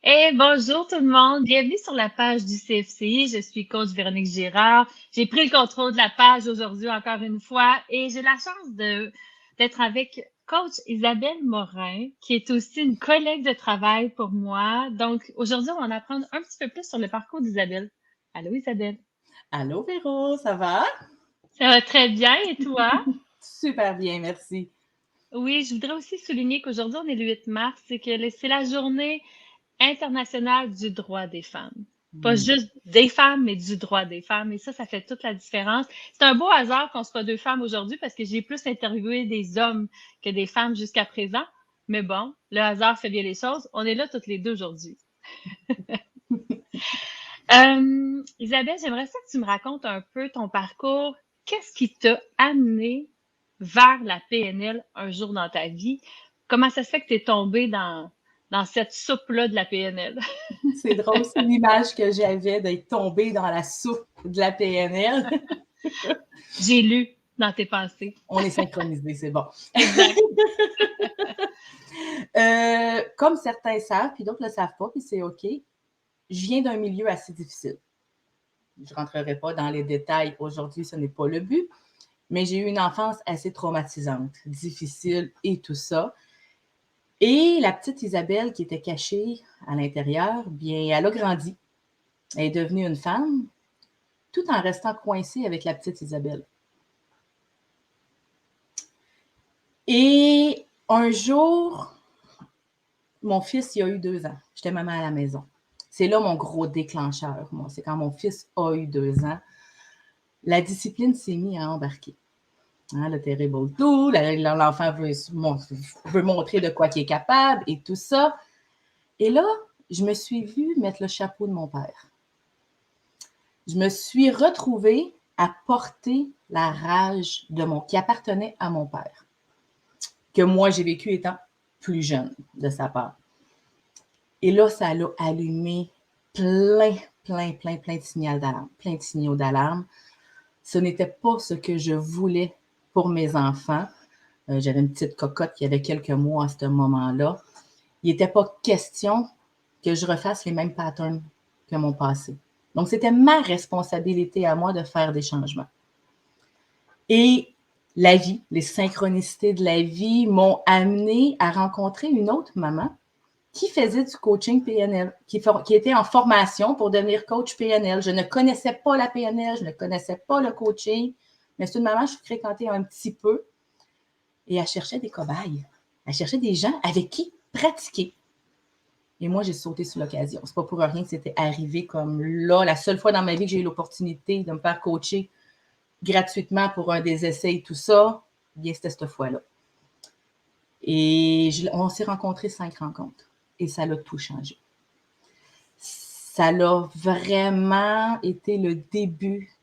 Bonjour tout le monde, bienvenue sur la page du CFCI. Je suis coach Véronique Girard. J'ai pris le contrôle de la page aujourd'hui encore une fois et j'ai la chance d'être avec coach Isabelle Morin, qui est aussi une collègue de travail pour moi. Donc aujourd'hui, on va en apprendre un petit peu plus sur le parcours d'Isabelle. Allô Isabelle? Allô Véro, ça va? Ça va très bien et toi? Super bien, merci. Oui, je voudrais aussi souligner qu'aujourd'hui, on est le 8 mars, c'est la journée internationale du droit des femmes. Pas Hmm. juste des femmes, mais du droit des femmes. Et ça fait toute la différence. C'est un beau hasard qu'on soit deux femmes aujourd'hui parce que j'ai plus interviewé des hommes que des femmes jusqu'à présent. Mais bon, le hasard fait bien les choses. On est là toutes les deux aujourd'hui. Isabelle, j'aimerais ça que tu me racontes un peu ton parcours. Qu'est-ce qui t'a amené vers la PNL un jour dans ta vie? Comment ça se fait que tu es tombée dans cette soupe-là de la PNL? C'est drôle, c'est l'image que j'avais d'être tombée dans la soupe de la PNL. J'ai lu dans tes pensées. On est synchronisés, c'est bon. Exact. Comme certains savent, puis d'autres ne le savent pas, puis c'est OK, je viens d'un milieu assez difficile. Je ne rentrerai pas dans les détails aujourd'hui, ce n'est pas le but, mais j'ai eu une enfance assez traumatisante, difficile et tout ça. Et la petite Isabelle qui était cachée à l'intérieur, bien, elle a grandi. Elle est devenue une femme, tout en restant coincée avec la petite Isabelle. Et un jour, mon fils, il a eu 2 ans. J'étais maman à la maison. C'est là mon gros déclencheur, moi. C'est quand mon fils a eu 2 ans. La discipline s'est mise à embarquer. Hein, le terrible tout, l'enfant veut montrer de quoi il est capable et tout ça. Et là, je me suis vue mettre le chapeau de mon père. Je me suis retrouvée à porter la rage qui appartenait à mon père, que moi j'ai vécu étant plus jeune de sa part. Et là, ça l'a allumé plein, plein de signaux d'alarme, plein de signaux d'alarme. Ce n'était pas ce que je voulais pour mes enfants. J'avais une petite cocotte qui avait quelques mois à ce moment-là. Il n'était pas question que je refasse les mêmes patterns que mon passé. Donc, c'était ma responsabilité à moi de faire des changements. Et la vie, les synchronicités de la vie m'ont amené à rencontrer une autre maman qui faisait du coaching PNL, qui était en formation pour devenir coach PNL. Je ne connaissais pas la PNL, je ne connaissais pas le coaching, mais c'est une maman que je fréquentais un petit peu et elle cherchait des cobayes. Elle cherchait des gens avec qui pratiquer. Et moi, j'ai sauté sur l'occasion. C'est pas pour rien que c'était arrivé comme là, la seule fois dans ma vie que j'ai eu l'opportunité de me faire coacher gratuitement pour un des essais et tout ça, bien, c'était cette fois-là. Et on s'est rencontrés 5 rencontres. Et ça l'a tout changé. Ça l'a vraiment été le début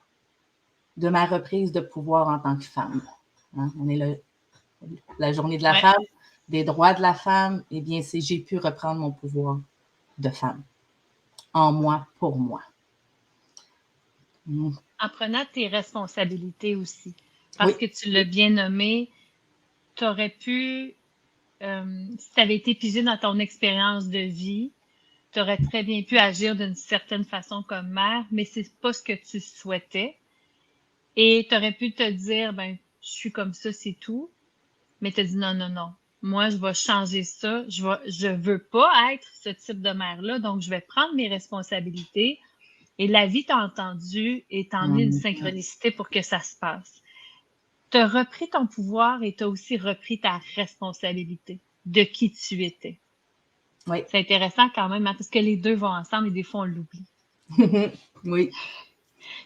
de ma reprise de pouvoir en tant que femme. Hein? On est la journée de la Ouais. femme, des droits de la femme. Eh bien, j'ai pu reprendre mon pouvoir de femme. En moi, pour moi. En prenant tes responsabilités aussi. Parce Oui. que tu l'as bien nommé, tu aurais pu, si tu avais été pigé dans ton expérience de vie, tu aurais très bien pu agir d'une certaine façon comme mère, mais c'est pas ce que tu souhaitais. Et tu aurais pu te dire, ben, je suis comme ça, c'est tout. Mais tu as dit non, non, non. Moi, je vais changer ça. Je veux pas être ce type de mère-là. Donc, je vais prendre mes responsabilités. Et la vie t'a entendu et t'a emmené une synchronicité pour que ça se passe. Tu as repris ton pouvoir et tu as aussi repris ta responsabilité de qui tu étais. Oui. C'est intéressant quand même, hein, parce que les deux vont ensemble et des fois, on l'oublie. Oui.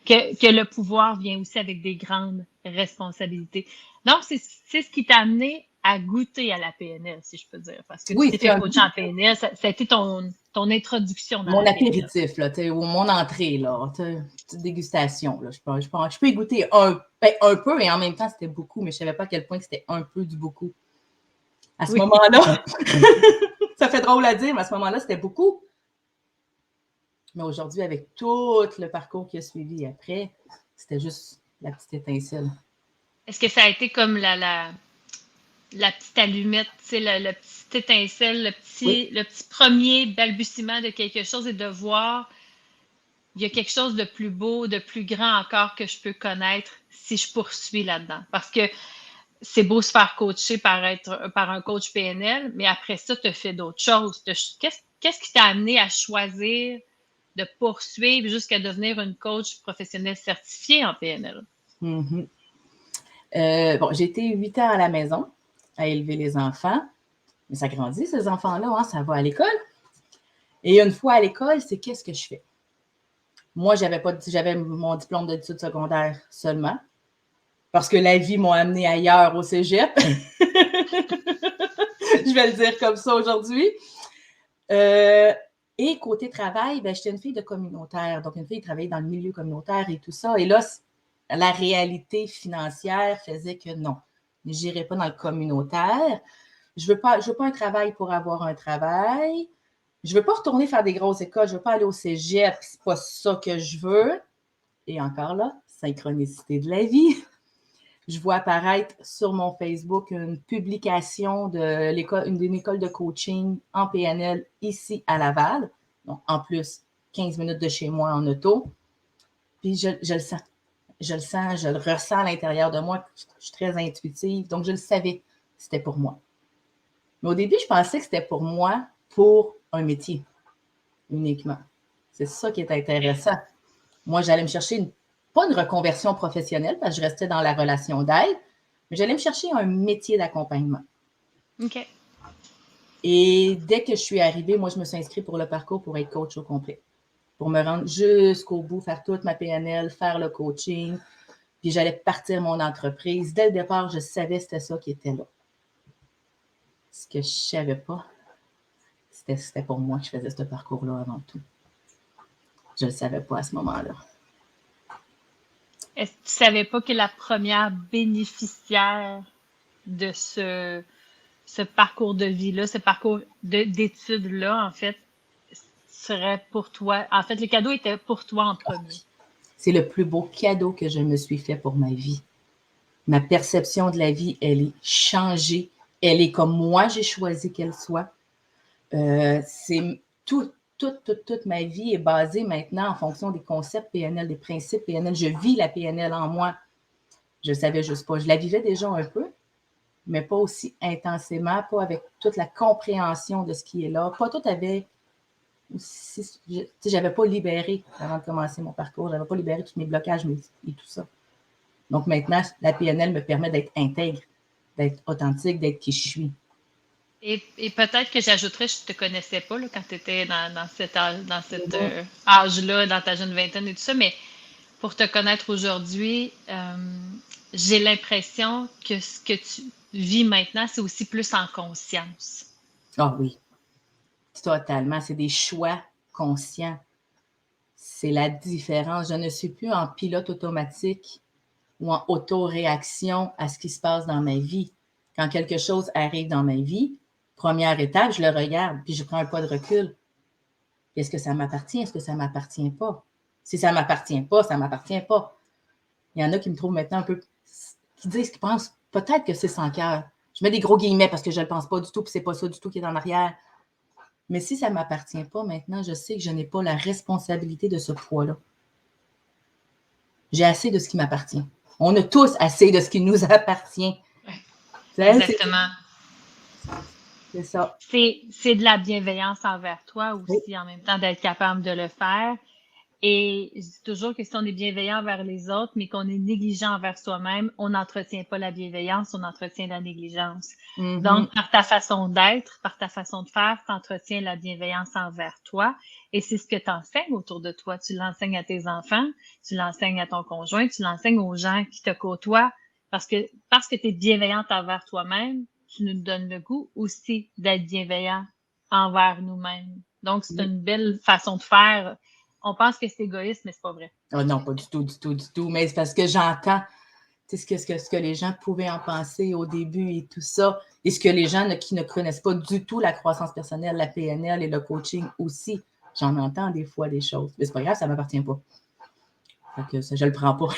Que le pouvoir vient aussi avec des grandes responsabilités. Donc, c'est ce qui t'a amené à goûter à la PNL, si je peux dire. Parce que tu Oui, t'es c'est fait un coacher en PNL, ça a été ton introduction dans mon la PNL. apéritif, là, ou mon entrée, là, petite dégustation. Là. Je peux y goûter un peu, et en même temps, c'était beaucoup, mais je ne savais pas à quel point c'était un peu du beaucoup. À ce Oui. moment-là, ça fait drôle à dire, mais à ce moment-là, c'était beaucoup. Mais aujourd'hui, avec tout le parcours qui a suivi après, c'était juste la petite étincelle. Est-ce que ça a été comme la petite allumette, le petit étincelle, le petit premier balbutiement de quelque chose et de voir il y a quelque chose de plus beau, de plus grand encore que je peux connaître si je poursuis là-dedans. Parce que c'est beau se faire coacher par un coach PNL, mais après ça, tu as fait d'autres choses. Qu'est-ce qui t'a amené à choisir de poursuivre jusqu'à devenir une coach professionnelle certifiée en PNL? Mm-hmm. J'ai été 8 ans à la maison à élever les enfants. Mais ça grandit, ces enfants-là, hein, ça va à l'école. Et une fois à l'école, c'est qu'est-ce que je fais? Moi, j'avais mon diplôme d'études secondaires seulement, parce que la vie m'a amené ailleurs au cégep. Je vais le dire comme ça aujourd'hui. Et côté travail, j'étais une fille de communautaire, donc une fille qui travaillait dans le milieu communautaire et tout ça. Et là, la réalité financière faisait que non, je n'irais pas dans le communautaire. Je veux pas un travail pour avoir un travail. Je veux pas retourner faire des grosses écoles. Je veux pas aller au cégep. C'est pas ça que je veux. Et encore là, synchronicité de la vie. Je vois apparaître sur mon Facebook une publication d'une école de coaching en PNL ici à Laval. Donc, en plus, 15 minutes de chez moi en auto. Puis je le sens. Je le sens, je le ressens à l'intérieur de moi. Je suis très intuitive. Donc, je le savais que c'était pour moi. Mais au début, je pensais que c'était pour moi, pour un métier uniquement. C'est ça qui est intéressant. Moi, j'allais me chercher pas une reconversion professionnelle parce que je restais dans la relation d'aide, mais j'allais me chercher un métier d'accompagnement. OK. Et dès que je suis arrivée, moi, je me suis inscrite pour le parcours pour être coach au complet. Pour me rendre jusqu'au bout, faire toute ma PNL, faire le coaching. Puis j'allais partir mon entreprise. Dès le départ, je savais que c'était ça qui était là. Ce que je ne savais pas, c'était pour moi que je faisais ce parcours-là avant tout. Je ne le savais pas à ce moment-là. Est-ce que tu ne savais pas que la première bénéficiaire de ce parcours de vie-là, ce parcours d'études-là, en fait, serait pour toi? En fait, le cadeau était pour toi en premier. C'est le plus beau cadeau que je me suis fait pour ma vie. Ma perception de la vie, elle est changée. Elle est comme moi, j'ai choisi qu'elle soit. C'est toute ma vie est basée maintenant en fonction des concepts PNL, des principes PNL. Je vis la PNL en moi. Je ne savais juste pas. Je la vivais déjà un peu, mais pas aussi intensément, pas avec toute la compréhension de ce qui est là. Pas tout avait aussi. Je n'avais pas libéré avant de commencer mon parcours. Je n'avais pas libéré tous mes blocages et tout ça. Donc maintenant, la PNL me permet d'être intègre, d'être authentique, d'être qui je suis. Et peut-être que j'ajouterais, je ne te connaissais pas là, quand tu étais dans cet âge-là, dans ta jeune vingtaine et tout ça, mais pour te connaître aujourd'hui, j'ai l'impression que ce que tu vis maintenant, c'est aussi plus en conscience. Ah oui, totalement. C'est des choix conscients. C'est la différence. Je ne suis plus en pilote automatique ou en autoréaction à ce qui se passe dans ma vie. Quand quelque chose arrive dans ma vie, première étape, je le regarde, puis je prends un pas de recul. Est-ce que ça m'appartient? Est-ce que ça ne m'appartient pas? Si ça ne m'appartient pas, ça ne m'appartient pas. Il y en a qui me trouvent maintenant un peu, qui disent, qui pensent peut-être que c'est sans cœur. Je mets des gros guillemets parce que je ne le pense pas du tout, puis c'est pas ça du tout qui est en arrière. Mais si ça ne m'appartient pas maintenant, je sais que je n'ai pas la responsabilité de ce poids-là. J'ai assez de ce qui m'appartient. On a tous assez de ce qui nous appartient. Exactement. C'est ça. C'est de la bienveillance envers toi aussi, en même temps d'être capable de le faire. Et je dis toujours que si on est bienveillant envers les autres, mais qu'on est négligent envers soi-même, on n'entretient pas la bienveillance, on entretient la négligence. Mm-hmm. Donc, par ta façon d'être, par ta façon de faire, tu entretiens la bienveillance envers toi. Et c'est ce que tu enseignes autour de toi. Tu l'enseignes à tes enfants, tu l'enseignes à ton conjoint, tu l'enseignes aux gens qui te côtoient. Parce que tu es bienveillante envers toi-même, tu nous donnes le goût aussi d'être bienveillant envers nous-mêmes. Donc, c'est une belle façon de faire. On pense que c'est égoïste, mais c'est pas vrai. Oh non, pas du tout, du tout, du tout. Mais c'est parce que j'entends ce que les gens pouvaient en penser au début et tout ça. Et ce que les gens qui ne connaissent pas du tout la croissance personnelle, la PNL et le coaching aussi. J'en entends des fois des choses. Mais c'est pas grave, ça ne m'appartient pas. Fait que ça, je le prends pas.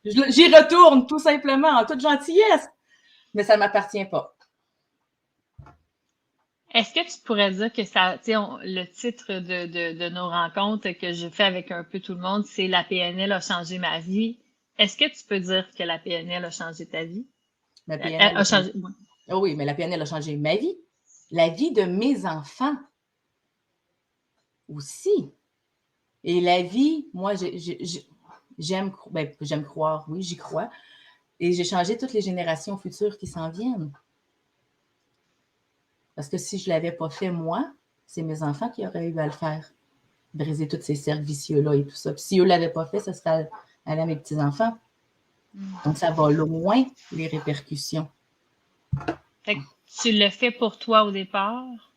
J'y retourne, tout simplement, en toute gentillesse. Mais ça ne m'appartient pas. Est-ce que tu pourrais dire que ça, tu sais, le titre de nos rencontres que je fais avec un peu tout le monde, c'est La PNL a changé ma vie. Est-ce que tu peux dire que la PNL a changé ta vie? La PNL a changé. Oh oui, mais la PNL a changé ma vie. La vie de mes enfants aussi. Et la vie, moi, j'aime croire, oui, j'y crois. Et j'ai changé toutes les générations futures qui s'en viennent. Parce que si je ne l'avais pas fait, moi, c'est mes enfants qui auraient eu à le faire. Briser tous ces cercles vicieux-là et tout ça. Puis si eux ne l'avaient pas fait, ça serait allé à mes petits-enfants. Donc, ça va loin, les répercussions. Fait que tu le fais pour toi au départ,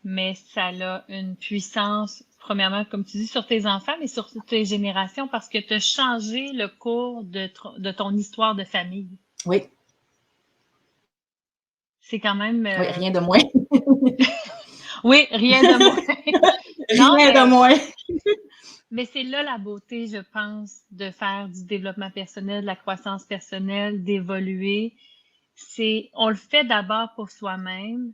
mais ça a une puissance, premièrement, comme tu dis, sur tes enfants, mais sur tes générations, parce que tu as changé le cours de ton histoire de famille. Oui. C'est quand même... Oui, rien de moins. Oui, rien de moins. Rien de moins. Mais c'est là la beauté, je pense, de faire du développement personnel, de la croissance personnelle, d'évoluer. On le fait d'abord pour soi-même,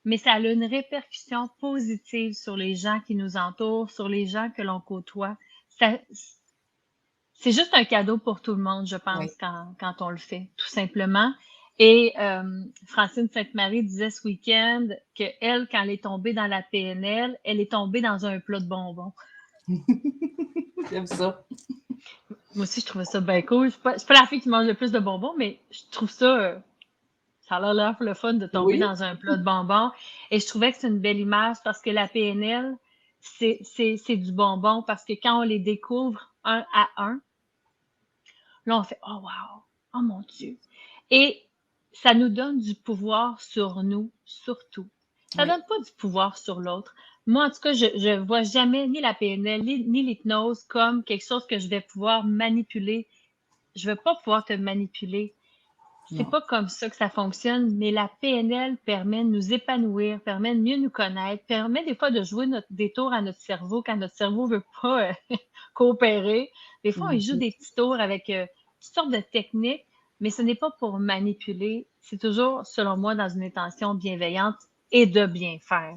mais ça a une répercussion positive sur les gens qui nous entourent, sur les gens que l'on côtoie. C'est juste un cadeau pour tout le monde, je pense, quand on le fait, tout simplement. Et Francine Sainte-Marie disait ce week-end qu'elle, quand elle est tombée dans la PNL, elle est tombée dans un plat de bonbons. J'aime ça. Moi aussi, je trouvais ça bien cool. Je suis pas la fille qui mange le plus de bonbons, mais je trouve ça... ça a l'air le fun de tomber dans un plat de bonbons. Et je trouvais que c'est une belle image parce que la PNL, c'est du bonbon parce que quand on les découvre un à un, là, on fait « Oh, wow! Oh, mon Dieu! » Et ça nous donne du pouvoir sur nous, surtout. Ça donne pas du pouvoir sur l'autre. Moi, en tout cas, je vois jamais ni la PNL, ni l'hypnose comme quelque chose que je vais pouvoir manipuler. Je vais pas pouvoir te manipuler. C'est pas comme ça que ça fonctionne, mais la PNL permet de nous épanouir, permet de mieux nous connaître, permet des fois de jouer des tours à notre cerveau quand notre cerveau veut pas coopérer. Des fois, on joue des petits tours avec toutes sortes de techniques, mais ce n'est pas pour manipuler. C'est toujours, selon moi, dans une intention bienveillante et de bien faire.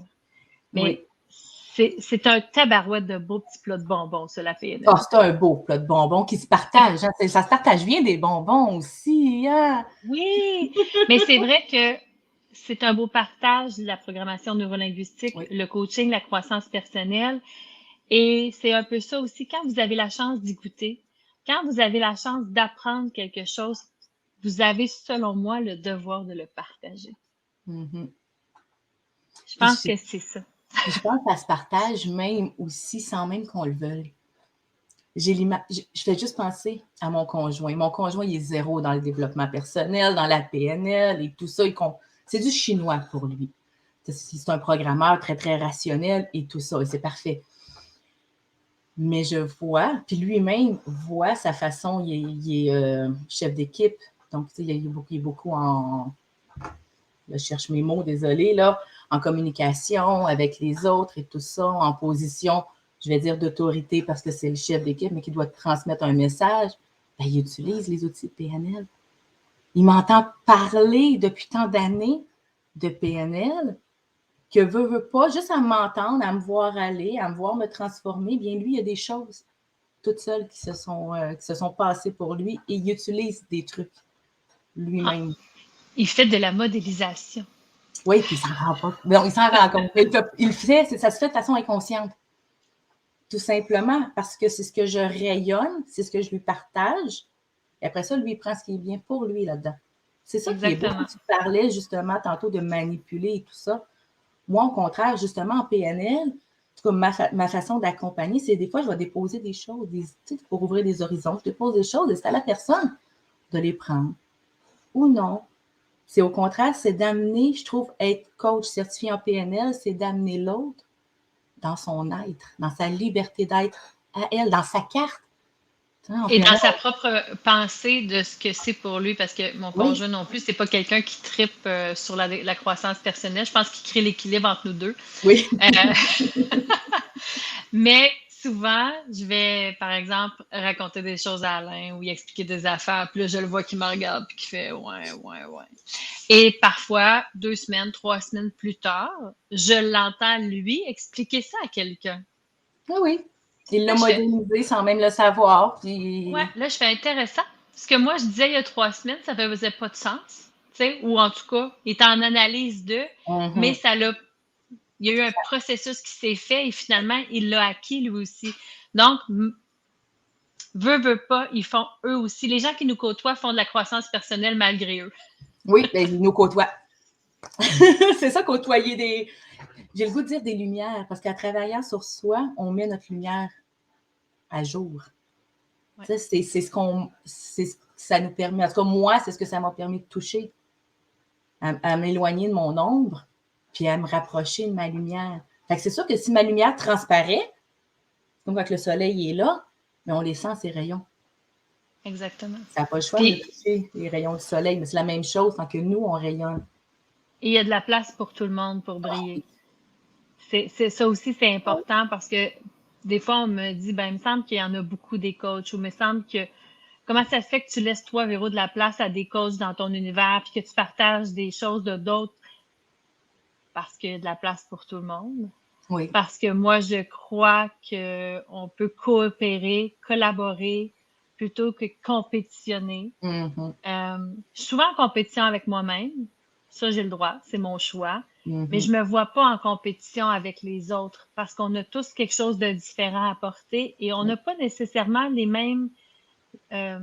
Mais c'est un tabarouette de beaux petits plats de bonbons, ça, la PNL. Oh, c'est un beau plat de bonbons qui se partage. Hein? Ça se partage bien des bonbons aussi. Hein? Oui, mais c'est vrai que c'est un beau partage, la programmation neurolinguistique, le coaching, la croissance personnelle. Et c'est un peu ça aussi, quand vous avez la chance d'y goûter, quand vous avez la chance d'apprendre quelque chose, vous avez, selon moi, le devoir de le partager. Mm-hmm. Je pense que c'est ça. Je pense que ça se partage même aussi sans même qu'on le veuille. Je fais juste penser à mon conjoint. Mon conjoint, il est zéro dans le développement personnel, dans la PNL et tout ça. C'est du chinois pour lui. C'est un programmeur très, très rationnel et tout ça. Et c'est parfait. Mais je vois, puis lui-même voit sa façon. Il est chef d'équipe. Donc, il est beaucoup en... Là, je cherche mes mots, désolé, là. En communication avec les autres et tout ça, en position, je vais dire d'autorité parce que c'est le chef d'équipe, mais qui doit transmettre un message, ben, il utilise les outils de PNL. Il m'entend parler depuis tant d'années de PNL que veut pas, juste à m'entendre, à me voir aller, à me voir me transformer, bien lui, il y a des choses toutes seules qui se sont passées pour lui et il utilise des trucs lui-même. Il fait de la modélisation. Oui, puis il s'en rend pas. Non, il s'en rend compte. Il le fait, ça se fait de façon inconsciente. Tout simplement parce que c'est ce que je rayonne, c'est ce que je lui partage. Et après ça, lui, il prend ce qui est bien pour lui là-dedans. C'est ça qui est beau. Tu parlais justement tantôt de manipuler et tout ça. Moi, au contraire, justement, en PNL, en tout cas, ma façon d'accompagner, c'est des fois, je vais déposer des choses, pour ouvrir des horizons. Je dépose des choses et c'est à la personne de les prendre. Ou non. C'est au contraire, c'est d'amener, je trouve, être coach certifié en PNL, c'est d'amener l'autre dans son être, dans sa liberté d'être à elle, dans sa carte. Et dans sa propre pensée de ce que c'est pour lui, parce que mon conjoint non plus, c'est pas quelqu'un qui tripe sur la croissance personnelle. Je pense qu'il crée l'équilibre entre nous deux. Oui. Mais souvent, je vais, par exemple, raconter des choses à Alain ou lui expliquer des affaires, puis là, je le vois qui me regarde puis qui fait ouais, ouais, ouais. Et parfois, 2 semaines, 3 semaines plus tard, je l'entends lui expliquer ça à quelqu'un. Oui, oui. Il l'a Là, je fais modélisé sans même le savoir. ouais, Puis... là, je fais intéressant. Ce que moi, je disais il y a 3 semaines, ça faisait pas de sens. Tu sais, ou en tout cas, il est en analyse de, mais Mhm. il y a eu un processus qui s'est fait et finalement, il l'a acquis lui aussi. Donc, veut pas, ils font eux aussi. Les gens qui nous côtoient font de la croissance personnelle malgré eux. Oui, ben, il nous côtoie. C'est ça, côtoyer des... J'ai le goût de dire des lumières, parce qu'à travaillant sur soi, on met notre lumière à jour. Ouais. C'est ce qu'on... Ça nous permet... En tout cas, moi, c'est ce que ça m'a permis de toucher. À m'éloigner de mon ombre, puis à me rapprocher de ma lumière. Fait que c'est sûr que si ma lumière transparaît, comme quand le soleil est là, mais on les sent, ces rayons. Exactement. Ça n'a pas le choix de Puis, toucher les rayons du soleil, mais c'est la même chose tant que nous, on rayonne. il y a de la place pour tout le monde pour briller. Ça aussi, c'est important parce que des fois, on me dit, ben, il me semble qu'il y en a beaucoup des coachs ou il me semble que comment ça se fait que tu laisses, toi, Véro, de la place à des coachs dans ton univers puis que tu partages des choses de d'autres parce qu'il y a de la place pour tout le monde? Oui. Parce que moi, je crois qu'on peut coopérer, collaborer plutôt que compétitionner. Mm-hmm. Je suis souvent en compétition avec moi-même. Ça, j'ai le droit, c'est mon choix. Mais Mm-hmm. je me vois pas en compétition avec les autres parce qu'on a tous quelque chose de différent à porter et on n'a pas nécessairement euh,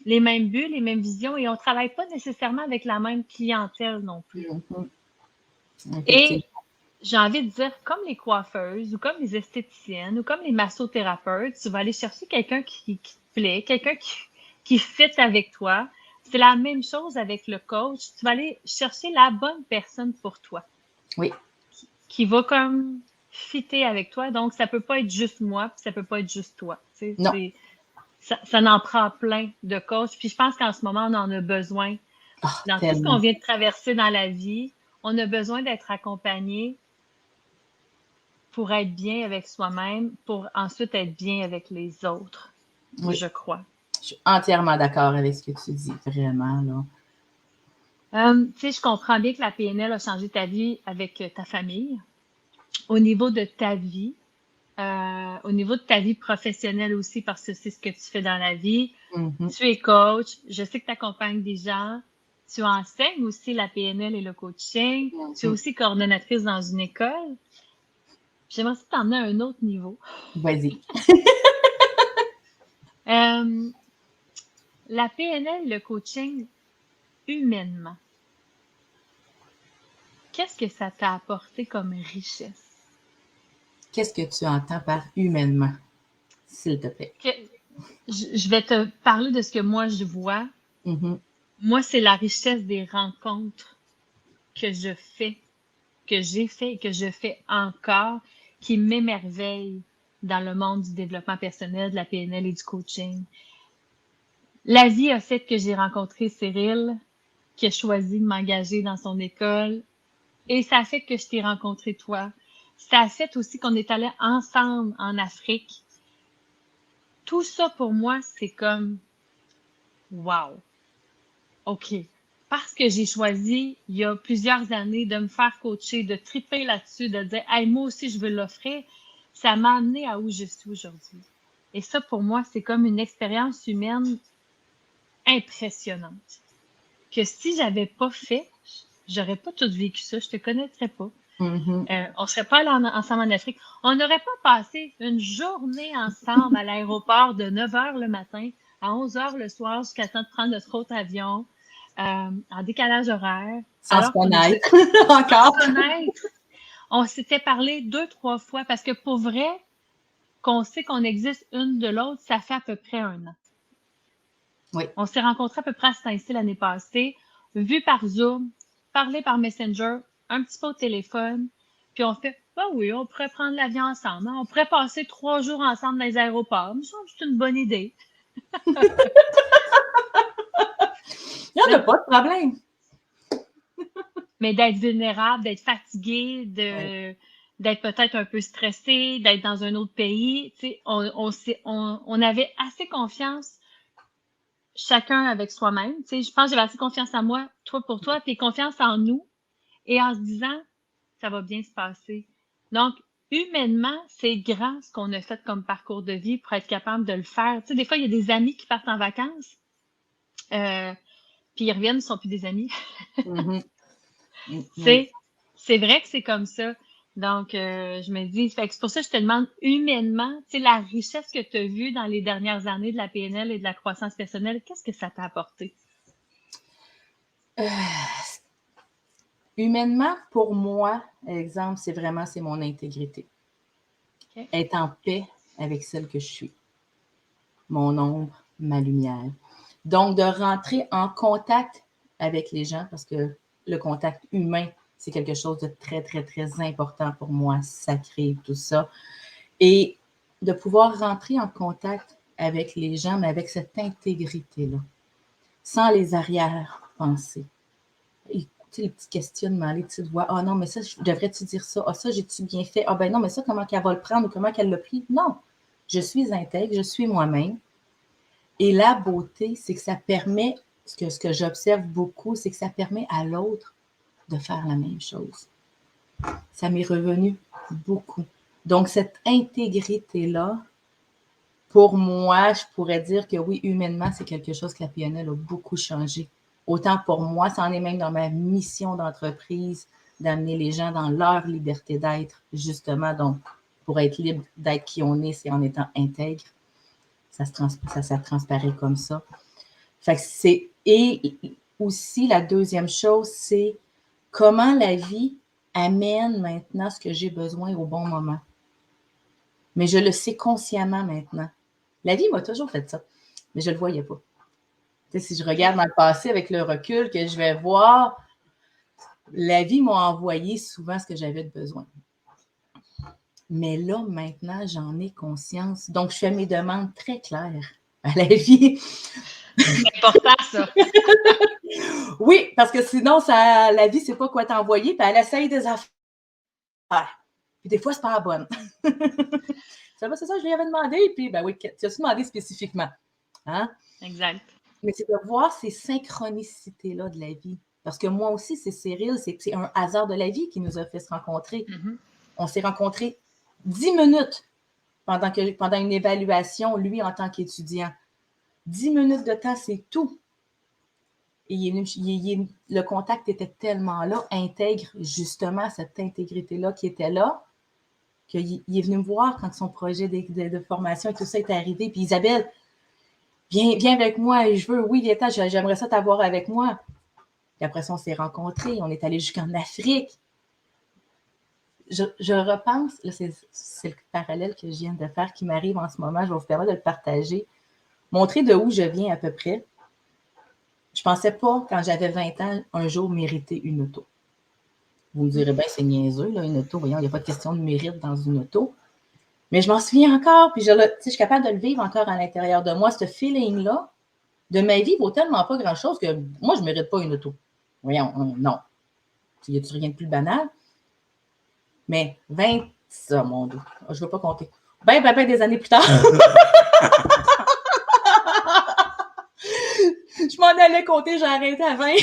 les mêmes buts, les mêmes visions et on travaille pas nécessairement avec la même clientèle non plus. Mm-hmm. Et Effectivement. j'ai envie de dire, comme les coiffeuses ou comme les esthéticiennes ou comme les massothérapeutes, tu vas aller chercher quelqu'un qui te plaît, quelqu'un qui fit avec toi. C'est la même chose avec le coach. Tu vas aller chercher la bonne personne pour toi, Oui. qui va comme fitter avec toi. Donc, ça peut pas être juste moi, puis ça peut pas être juste toi. Tu Non. sais, ça en prend plein de coachs. Puis je pense qu'en ce moment, on en a besoin. Ah, Dans tout ce qu'on tellement. vient de traverser dans la vie, on a besoin d'être accompagné pour être bien avec soi-même, pour ensuite être bien avec les autres, Oui. je crois. Je suis entièrement d'accord avec ce que tu dis, vraiment, là. Tu sais, je comprends bien que la PNL a changé ta vie avec ta famille. Au niveau de ta vie, au niveau de ta vie professionnelle aussi, parce que c'est ce que tu fais dans la vie. Mm-hmm. Tu es coach, je sais que tu accompagnes des gens. Tu enseignes aussi la PNL et le coaching. Tu es Mm-hmm. aussi coordonnatrice dans une école. J'aimerais ça t'emmener à un autre niveau. Vas-y. Euh, la PNL et le coaching, humainement, qu'est-ce que ça t'a apporté comme richesse? Qu'est-ce que tu entends par humainement, s'il te plaît? Je vais te parler de ce que moi je vois. Mm-hmm. Moi, c'est la richesse des rencontres que je fais, que j'ai fait et que je fais encore, qui m'émerveille dans le monde du développement personnel, de la PNL et du coaching. La vie a fait que j'ai rencontré Cyril, qui a choisi de m'engager dans son école, et ça a fait que je t'ai rencontré toi. Ça a fait aussi qu'on est allés ensemble en Afrique. Tout ça pour moi, c'est comme wow. OK. Parce que j'ai choisi, il y a plusieurs années, de me faire coacher, de triper là-dessus, de dire, hey, moi aussi, je veux l'offrir, ça m'a amené à où je suis aujourd'hui. Et ça, pour moi, c'est comme une expérience humaine impressionnante. Que si j'avais pas fait, j'aurais pas tout vécu ça, je te connaîtrais pas. Mm-hmm. On serait pas allés ensemble en Afrique. On n'aurait pas passé une journée ensemble à l'aéroport de 9 heures le matin à 11 heures le soir jusqu'à temps de prendre notre autre avion en décalage horaire. Sans se Alors qu'on était connaître sans encore. se connaître. On s'était parlé 2, 3 fois parce que pour vrai, qu'on sait qu'on existe une de l'autre, ça fait à peu près 1 an. Oui. On s'est rencontrés à peu près à ce temps-ci l'année passée, vu par Zoom, parlé par Messenger, un petit peu au téléphone, puis on fait, bah oui, on pourrait prendre l'avion ensemble, hein? On pourrait passer 3 jours ensemble dans les aéroports. Il me semble que c'est une bonne idée. Il n'y en a pas de problème. Mais d'être vulnérable, d'être fatigué, Oui. d'être peut-être un peu stressé, d'être dans un autre pays. Tu sais, on avait assez confiance chacun avec soi-même. Tu sais, je pense que j'avais assez confiance en moi, toi pour toi, puis confiance en nous, et en se disant, ça va bien se passer. Donc, humainement, c'est grand ce qu'on a fait comme parcours de vie pour être capable de le faire. Tu sais, des fois, il y a des amis qui partent en vacances, euh, puis ils reviennent, ils sont plus des amis. Mhm. Oui. C'est vrai que c'est comme ça. Donc, je me dis, fait que c'est pour ça que je te demande humainement, tu sais, la richesse que tu as vue dans les dernières années de la PNL et de la croissance personnelle, qu'est-ce que ça t'a apporté? Euh, Humainement, pour moi, exemple, c'est mon intégrité. OK? Être en paix avec celle que je suis. Mon ombre, ma lumière. Donc, de rentrer en contact avec les gens, parce que le contact humain, c'est quelque chose de très, très, très important pour moi, sacré, tout ça. Et de pouvoir rentrer en contact avec les gens, mais avec cette intégrité-là, sans les arrière-pensées. Et, les petits questionnements, les petites voix. Ah non, mais ça, devrais-tu dire ça? Ah, ça, j'ai-tu bien fait? Ah ben non, mais ça, comment qu'elle va le prendre ou comment qu'elle l'a pris? Non. Je suis intègre, je suis moi-même. Et la beauté, c'est que ça permet, ce que j'observe beaucoup, c'est que ça permet à l'autre de faire la même chose. Ça m'est revenu beaucoup. Donc, cette intégrité-là, pour moi, je pourrais dire que oui, humainement, c'est quelque chose que la PNL a beaucoup changé. Autant pour moi, ça en est même dans ma mission d'entreprise, d'amener les gens dans leur liberté d'être, justement. Donc, pour être libre d'être qui on est, c'est en étant intègre. Ça transparaît comme ça. Fait que c'est, et aussi, la deuxième chose, c'est comment la vie amène maintenant ce que j'ai besoin au bon moment. Mais je le sais consciemment maintenant. La vie m'a toujours fait ça, mais je ne le voyais pas. Tu sais, si je regarde dans le passé avec le recul que je vais voir, la vie m'a envoyé souvent ce que j'avais de besoin. Mais là, maintenant, j'en ai conscience. Donc, je fais mes demandes très claires à la vie. C'est important, ça. Oui, parce que sinon, ça, la vie, c'est pas quoi t'envoyer, puis elle essaye des affaires. Puis des fois, c'est pas la bonne. Ça va, c'est ça, je lui avais demandé, puis ben oui, tu as demandé spécifiquement. Hein? Exact. Mais c'est de voir ces synchronicités-là de la vie. Parce que moi aussi, c'est Cyril, c'est un hasard de la vie qui nous a fait se rencontrer. Mm-hmm. On s'est rencontrés 10 minutes pendant une évaluation, lui en tant qu'étudiant. 10 minutes de temps, c'est tout. Et le contact était tellement là, intègre justement cette intégrité-là qui était là, qu'il est venu me voir quand son projet de formation et tout ça est arrivé. Puis Isabelle, viens avec moi, je veux, oui, viens, j'aimerais ça t'avoir avec moi. Puis après ça, on s'est rencontrés, on est allé jusqu'en Afrique. Je repense, là, c'est le parallèle que je viens de faire qui m'arrive en ce moment, je vais vous permettre de le partager. Montrer de où je viens à peu près. Je ne pensais pas, quand j'avais 20 ans, un jour mériter une auto. Vous me direz, ben, c'est niaiseux, là, une auto. Voyons, il n'y a pas de question de mérite dans une auto. Mais je m'en souviens encore, puis je suis capable de le vivre encore à l'intérieur de moi. Ce feeling-là de ma vie vaut tellement pas grand-chose que moi, je ne mérite pas une auto. Voyons, non. Il n'y a rien de plus banal. Mais 20, ça, mon Dieu. Je ne veux pas compter. Ben, des années plus tard. Je m'en allais compter, j'ai arrêté à 20.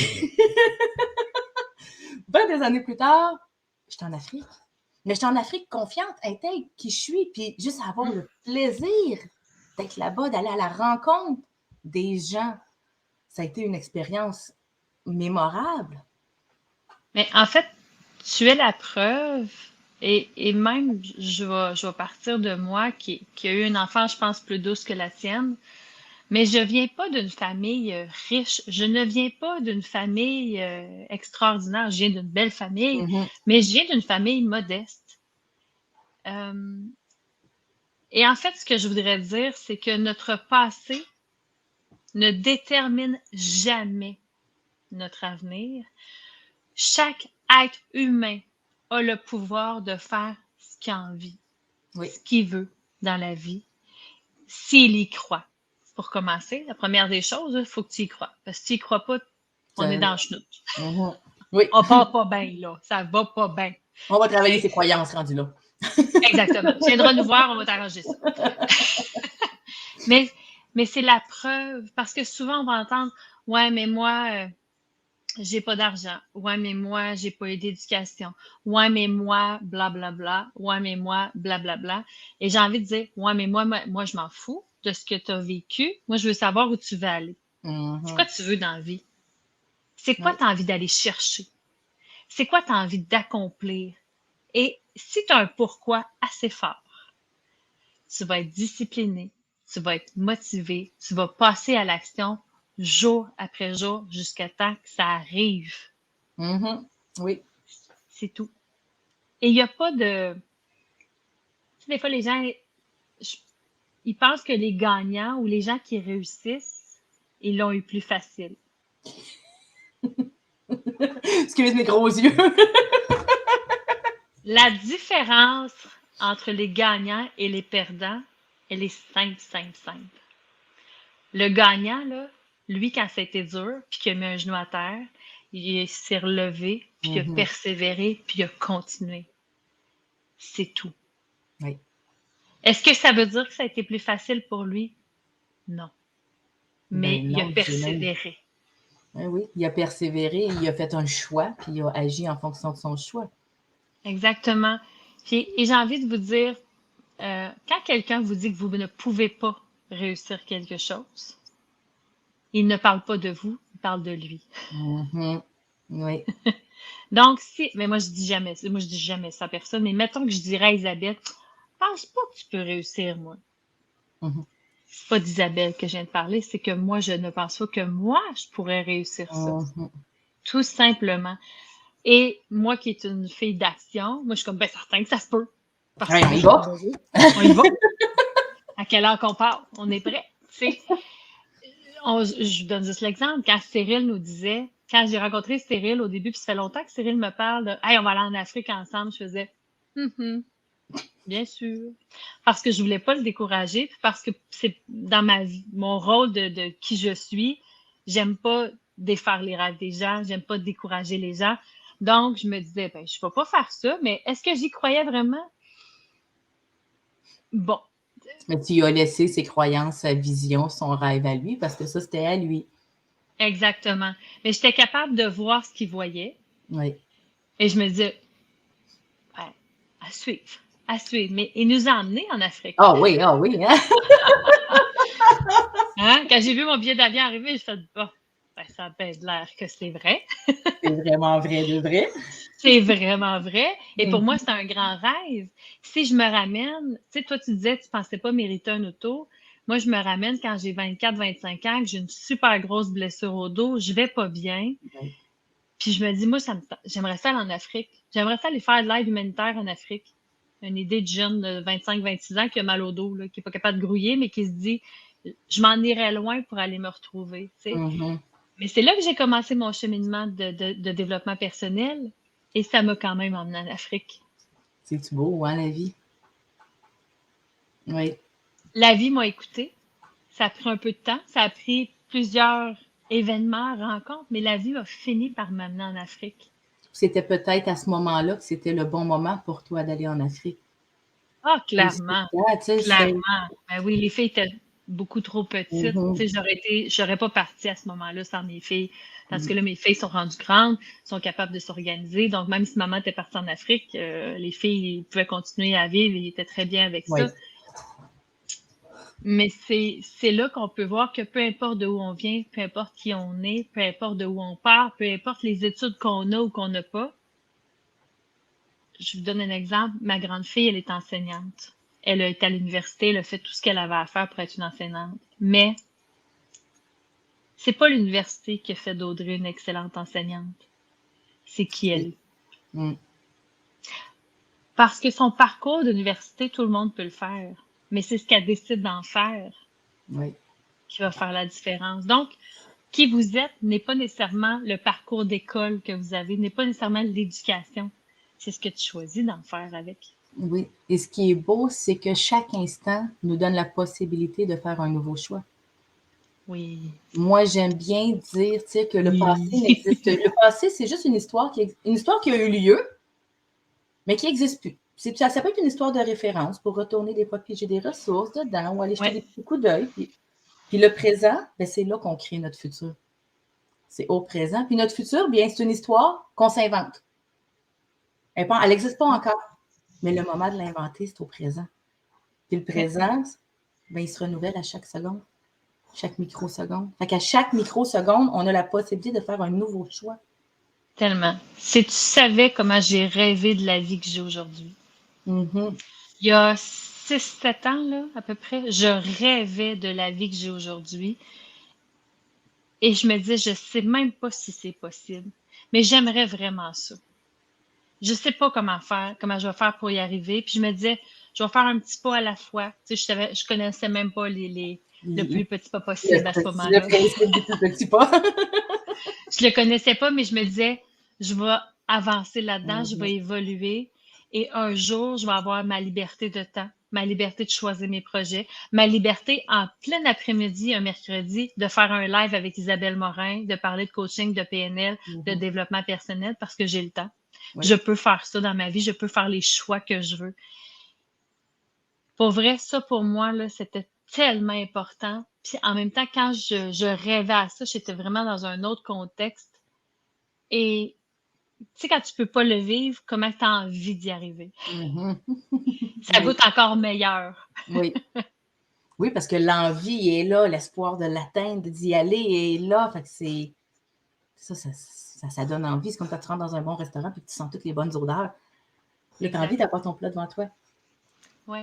20 des années plus tard, j'étais en Afrique. Mais j'étais en Afrique confiante, intègre, qui je suis, puis juste avoir le plaisir d'être là-bas, d'aller à la rencontre des gens. Ça a été une expérience mémorable. Mais en fait, tu es la preuve, et même, je vais partir de moi qui a eu une enfance, je pense, plus douce que la tienne, mais je viens pas d'une famille riche, je ne viens pas d'une famille extraordinaire, je viens d'une belle famille, Mm-hmm. mais je viens d'une famille modeste. Euh, et en fait, ce que je voudrais dire, c'est que notre passé ne détermine jamais notre avenir. Chaque être humain a le pouvoir de faire ce qu'il a envie, Oui. ce qu'il veut dans la vie, s'il y croit. Pour commencer, la première des choses, il faut que tu y crois. Parce que si tu n'y crois pas, on est dans le chenoute. Mm-hmm. Oui. On part pas bien, là. Ça va pas bien. On va travailler ses croyances rendues là. Exactement. Tu viendras nous voir, on va t'arranger ça. mais c'est la preuve, parce que souvent, on va entendre « Ouais, mais moi, j'ai pas d'argent. Ouais, mais moi, j'ai pas eu d'éducation. Ouais, mais moi, blablabla. Bla, bla. Ouais, mais moi, blablabla. Bla, bla. » Et j'ai envie de dire « Ouais, mais moi, je m'en fous de ce que tu as vécu. Moi, je veux savoir où tu veux aller. C'est quoi tu veux dans la vie? C'est quoi tu as envie d'aller chercher? C'est quoi tu as envie d'accomplir? Et si tu as un pourquoi assez fort, tu vas être discipliné, tu vas être motivé, tu vas passer à l'action jour après jour jusqu'à temps que ça arrive. Oui. C'est tout. Et il n'y a pas de... Tu sais, des fois, les gens, ils pensent que les gagnants ou les gens qui réussissent, ils l'ont eu plus facile. Excuse mes gros yeux. La différence entre les gagnants et les perdants, elle est simple, simple, simple. Le gagnant, là, lui, quand ça a été dur, puis qu'il a mis un genou à terre, il s'est relevé, puis il a persévéré, puis il a continué. C'est tout. Oui. Est-ce que ça veut dire que ça a été plus facile pour lui? Non. Mais Ben non, il a persévéré. Oui, il a persévéré, il a fait un choix, puis il a agi en fonction de son choix. Exactement. Puis, et j'ai envie de vous dire, quand quelqu'un vous dit que vous ne pouvez pas réussir quelque chose, il ne parle pas de vous, il parle de lui. Oui. Donc, mais moi je dis jamais ça à personne, mais mettons que je dirais à Isabelle, pense pas que tu peux réussir, moi. C'est pas d'Isabelle que je viens de parler, c'est que moi, je ne pense pas que moi, je pourrais réussir ça. Tout simplement. Et moi qui est une fille d'action, moi je suis comme, ben certain que ça se peut. Parce que on y va. On y va. À quelle heure qu'on part? On est prêt. Tu sais, je vous donne juste l'exemple. Quand Cyril nous disait, quand j'ai rencontré Cyril au début, puis ça fait longtemps que Cyril me parle de hey, on va aller en Afrique ensemble, je faisais bien sûr. Parce que je voulais pas le décourager, puis parce que c'est dans ma vie, mon rôle de qui je suis, j'aime pas défaire les rêves des gens, j'aime pas décourager les gens. Donc, je me disais, ben, je vais pas faire ça, mais est-ce que j'y croyais vraiment? Bon. Mais tu as laissé ses croyances, sa vision, son rêve à lui, parce que ça, c'était à lui. Exactement. Mais j'étais capable de voir ce qu'il voyait. Oui. Et je me disais, ben, à suivre, à suivre. Mais il nous a emmenés en Afrique. Ah oui, hein? Quand j'ai vu mon billet d'avion arriver, j'ai fait, bon, ben, ça a bien l'air que c'est vrai. C'est vraiment vrai de vrai. C'est vraiment vrai. Et pour moi, c'est un grand rêve. Si je me ramène, tu sais, toi, tu disais, tu pensais pas mériter un auto. Moi, je me ramène quand j'ai 24-25 ans, que j'ai une super grosse blessure au dos, je vais pas bien. Oui. Puis je me dis, moi, j'aimerais ça aller en Afrique. J'aimerais ça aller faire de l'aide humanitaire en Afrique. Une idée de jeune de 25-26 ans qui a mal au dos, là, qui n'est pas capable de grouiller, mais qui se dit, je m'en irais loin pour aller me retrouver. Tu sais. Mais c'est là que j'ai commencé mon cheminement de développement personnel et ça m'a quand même emmené en Afrique. C'est-tu beau, hein, la vie? Oui. La vie m'a écoutée. Ça a pris un peu de temps. Ça a pris plusieurs événements, rencontres, mais la vie a fini par m'amener en Afrique. C'était peut-être à ce moment-là que c'était le bon moment pour toi d'aller en Afrique. Ah, clairement. Clairement. Ben oui, les filles étaient beaucoup trop petites. Tu sais, j'aurais pas parti à ce moment-là sans mes filles. Parce que là, mes filles sont rendues grandes, sont capables de s'organiser. Donc, même si maman était partie en Afrique, les filles pouvaient continuer à vivre et ils étaient très bien avec ça. Mais c'est là qu'on peut voir que peu importe de où on vient, peu importe qui on est, peu importe de où on part, peu importe les études qu'on a ou qu'on n'a pas. Je vous donne un exemple. Ma grande fille, elle est enseignante. Elle a été à l'université, elle a fait tout ce qu'elle avait à faire pour être une enseignante. Mais c'est pas l'université qui a fait d'Audrey une excellente enseignante. C'est qui elle est. Parce que son parcours d'université, tout le monde peut le faire. Mais c'est ce qu'elle décide d'en faire qui va faire la différence. Donc, qui vous êtes n'est pas nécessairement le parcours d'école que vous avez, n'est pas nécessairement l'éducation. C'est ce que tu choisis d'en faire avec. Oui. Et ce qui est beau, c'est que chaque instant nous donne la possibilité de faire un nouveau choix. Oui. Moi, j'aime bien dire, tu sais, que le passé n'existe. Le passé, c'est juste une histoire qui a eu lieu. mais qui n'existe plus. Ça peut être une histoire de référence pour retourner des fois piger des ressources dedans ou aller jeter des petits coups d'œil. Puis le présent, ben, c'est là qu'on crée notre futur. C'est au présent. Puis notre futur, bien, c'est une histoire qu'on s'invente. Elle n'existe pas encore, mais le moment de l'inventer, c'est au présent. Puis le présent, ben, il se renouvelle à chaque seconde, chaque microseconde. Fait qu'à chaque microseconde, on a la possibilité de faire un nouveau choix. Tellement. Si tu savais comment j'ai rêvé de la vie que j'ai aujourd'hui. Mm-hmm. Il y a 6-7 ans, là, à peu près, je rêvais de la vie que j'ai aujourd'hui. Et je me disais, je sais même pas si c'est possible. Mais j'aimerais vraiment ça. Je sais pas comment je vais faire pour y arriver. Puis je me disais, je vais faire un petit pas à la fois. Tu sais, je connaissais même pas le plus petit pas possible à ce moment-là. Le principe du plus petit pas. Je le connaissais pas, mais je me disais, je vais avancer là-dedans, je vais évoluer. Et un jour, je vais avoir ma liberté de temps, ma liberté de choisir mes projets, ma liberté en plein après-midi, un mercredi, de faire un live avec Isabelle Morin, de parler de coaching, de PNL, de développement personnel parce que j'ai le temps. Oui. Je peux faire ça dans ma vie, je peux faire les choix que je veux. Pour vrai, ça pour moi, là, c'était tellement important. Puis en même temps, quand je rêvais à ça, j'étais vraiment dans un autre contexte. Et tu sais, quand tu peux pas le vivre, comment tu as envie d'y arriver? Ça goûte encore meilleur. Oui. Oui, parce que l'envie est là, l'espoir de l'atteindre, d'y aller est là. Fait que c'est. Ça donne envie. C'est comme quand tu rentres dans un bon restaurant et que tu sens toutes les bonnes odeurs. Tu as envie d'avoir ton plat devant toi. Oui.